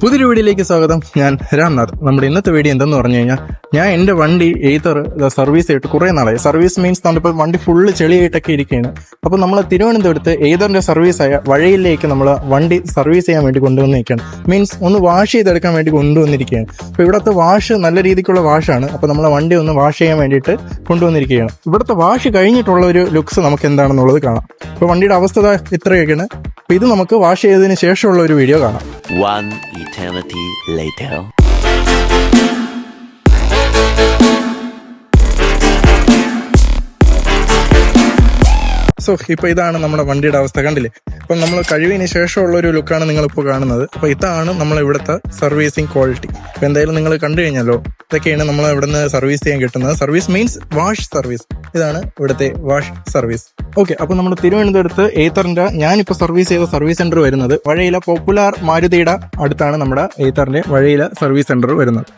പുതിയൊരു വീഡിയോയിലേക്ക് സ്വാഗതം. ഞാൻ രാംനാഥ്. നമ്മുടെ ഇന്നത്തെ വീഡിയോ എന്തെന്ന് പറഞ്ഞു കഴിഞ്ഞാൽ, ഞാൻ എൻ്റെ വണ്ടി എയ്തർ സർവീസ് ചെയ്തിട്ട് കുറേ നാളായി. സർവീസ് മീൻസ് നമ്മളിപ്പോൾ വണ്ടി ഫുള്ള് ചെളിയായിട്ടൊക്കെ ഇരിക്കുകയാണ്. അപ്പോൾ നമ്മൾ തിരുവനന്തപുരത്ത് എയ്തറിൻ്റെ സർവീസായ വഴിയിലേക്ക് നമ്മൾ വണ്ടി സർവീസ് ചെയ്യാൻ വേണ്ടി കൊണ്ടുവന്നിരിക്കുകയാണ്. മീൻസ് ഒന്ന് വാഷ് ചെയ്തെടുക്കാൻ വേണ്ടി കൊണ്ടുവന്നിരിക്കുകയാണ്. അപ്പോൾ ഇവിടുത്തെ വാഷ് നല്ല രീതിക്കുള്ള വാഷാണ്. അപ്പോൾ നമ്മളെ വണ്ടി ഒന്ന് വാഷ് ചെയ്യാൻ വേണ്ടിയിട്ട് കൊണ്ടുവന്നിരിക്കുകയാണ്. ഇവിടുത്തെ വാഷ് കഴിഞ്ഞിട്ടുള്ള ഒരു ലുക്സ് നമുക്ക് എന്താണെന്നുള്ളത് കാണാം. അപ്പോൾ വണ്ടിയുടെ അവസ്ഥ ഇത്രയൊക്കെയാണ്. അപ്പോൾ ഇത് നമുക്ക് വാഷ് ചെയ്തതിന് ശേഷമുള്ള ഒരു വീഡിയോ കാണാം. One eternity later. സോ ഇപ്പോൾ ഇതാണ് നമ്മുടെ വണ്ടിയുടെ അവസ്ഥ, കണ്ടില്ലേ? അപ്പം നമ്മൾ കഴിവിന് ശേഷമുള്ള ഒരു ലുക്കാണ് നിങ്ങളിപ്പോൾ കാണുന്നത്. അപ്പോൾ ഇതാണ് നമ്മൾ ഇവിടുത്തെ സർവീസിങ് ക്വാളിറ്റി. അപ്പോൾ എന്തായാലും നിങ്ങൾ കണ്ടു കഴിഞ്ഞല്ലോ, ഇതൊക്കെയാണ് നമ്മൾ ഇവിടെ നിന്ന് സർവീസ് ചെയ്യാൻ കിട്ടുന്നത്. Service means wash service. ഇതാണ് ഇവിടുത്തെ വാഷ് സർവീസ്. ഓക്കെ, അപ്പോൾ നമ്മൾ തിരുവനന്തപുരത്ത് എയ്തറിൻ്റെ ഞാനിപ്പോൾ സർവീസ് ചെയ്ത സർവീസ് സെൻറ്റർ വരുന്നത് വഴിയിലെ പോപ്പുലർ മാരുതിയുടെ അടുത്താണ് നമ്മുടെ എയ്തറിൻ്റെ വഴിയിലെ സർവീസ് സെൻറ്റർ വരുന്നത്.